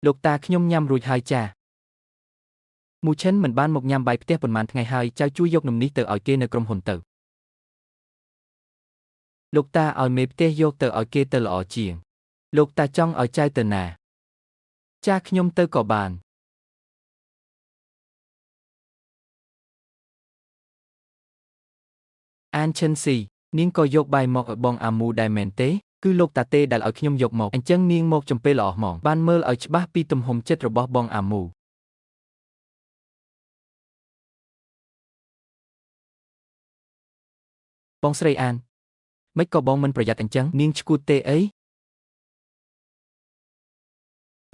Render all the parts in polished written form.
លោកតាខ្ញុំញ៉ាំរួចហើយចា៎មូឈិនមិនបានមកញ៉ាំបាយផ្ទះប៉ុន្មានថ្ងៃហើយចៅជួយយកនំនេះទៅឲ្យគេនៅក្រុមហ៊ុនទៅលោកតាឲ្យមេផ្ទះយកទៅឲ្យគេទៅល្អជាងលោកតាចង់ឲ្យចៅទៅណាចាខ្ញុំទៅក៏បានអានឈិនស៊ីនាងក៏យកបាយមកឲ្យបងអាមូដែរមែនទេគឺលោកតាទេដែលឲ្យខ្ញុំយកមកអញ្ចឹងនាងមកចំពេលល្អហ្មងបានមើលឲ្យច្បាស់ពីទំហំចិត្តរបស់បងអាមូបងស្រីអានមិនក៏បងមិនប្រយ័ត្នអញ្ចឹងនាងឈួតទេអី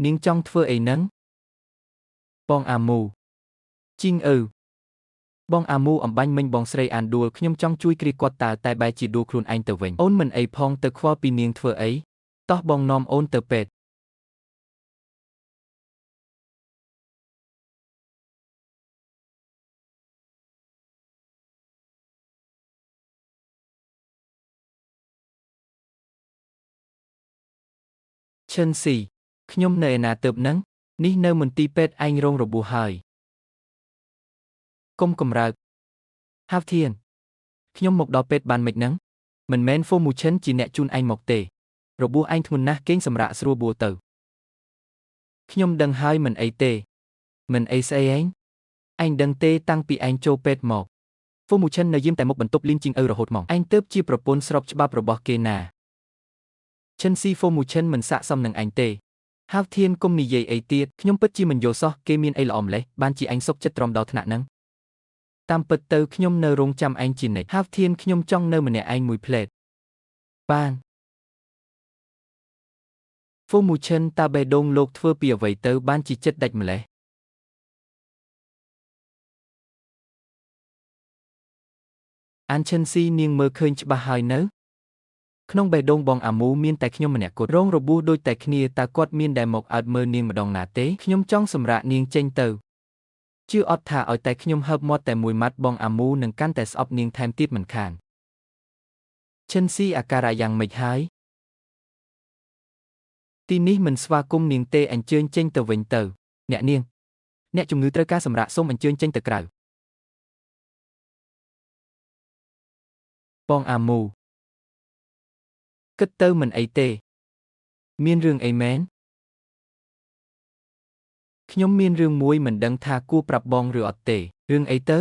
នាងចង់ធ្វើអីនឹងបងអាមូជីងបងអាមូអំបាញ់មិញបងស្រីអានដួលខ្ញុំចង់ជួយគ្រាគាត់តើតែបែរជាដួលខ្លួនឯងទៅវិញអូនមិនអីផងទៅខ្វល់ពីនាងធ្វើអីតោះបងនាំអូនទៅពេទ្យឈិនស៊ីខ្ញុំនៅឯណាទៅនឹងនេះនៅមន្ទីរពេទ្យឯងរងរបួសហើយកុំកំរើកហាវធៀនខ្ញុំមកដល់ពេទ្យបានមិនហ្នឹងមិនមែនហ្វូមូឈិនជាអ្នកជូនឯងមកទេរបួសឯងធ្ងន់ណាស់គេងសម្រាកស្រួលបួលទៅខ្ញុំដឹងហើយមិនអីទេមិនអីស្អីឯងដឹងទេតាំងពីឯងចូលពេទ្យមកហ្វូមូឈិននៅយាមតែមុខបន្ទប់លីនជីងរហូតមកឯងទៅជាប្រពន្ធស្របច្បាប់របស់គេណាឈិនស៊ីហ្វូមូឈិនមិនស័ក្តិសមនឹងឯងទេហាវធៀនកុំនិយាយអីទៀតខ្ញុំពិតជាមិនយល់សោះគេមានអីល្អម្លេះបានជាឯងសុកចិត្តទ្រាំដល់ថ្នាក់ហ្នឹងតាមពិតទៅខ្ញុំនៅរងចាំឯងជានិច្ចហាវធៀនខ្ញុំចង់នៅម្នាក់ឯងមួយផ្លេតបានហ្វូមូឈិនតាបេដងលោកធ្វើពីអ្វីទៅបានជាចិត្តដាច់ម្លេះអានឈិនស៊ីនាងមើលឃើញច្បាស់ហើយនៅក្នុងបេះដូងបងអាមូមានតែខ្ញុំម្នាក់គត់រងរបួសដូចតែគ្នាតើគាត់មានដែលមកអើតមើលនាងម្ដងណាទេខ្ញុំចង់សម្រាកនាងចេញទៅជឿអត់ថាឲ្យតែខ្ញុំហើបមាត់តែមួយម៉ាត់បងអាមូនឹងកាន់តែស្អប់នាងថែមទៀតមិនខានឈិនស៊ីអាការៈយ៉ាងម៉េចហើយទីនេះមិនស្វាគមន៍នាងទេអញ្ជើញចេញទៅវិញទៅអ្នកជំងឺត្រូវការសម្រាកសូមអញ្ជើញចេញទៅក្រៅបងអាមូគិតទៅមិនអីទេមានរឿងអីមែនខ្ញុំមានរឿងមួយមិនដឹងថាគួរប្រាប់បងឬអត់ទេរឿងអីទៅ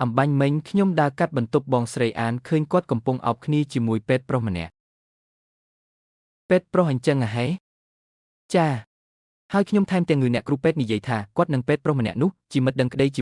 អំបញ្ញមិញខ្ញុំដើរកាត់បន្ទប់បងស្រីអានឃើញគាត់កំពុងអោបគ្នាជាមួយពេទ្យប្រុសម្នាក់ពេទ្យប្រុសអញ្ចឹងហ៎ចាហើយខ្ញុំថែមទាំងងឺអ្នកគ្រូពេទ្យនិយាយថាគាត់នឹងពេទ្យប្រុសម្នាក់នោះជាមិត្តដឹងក្តី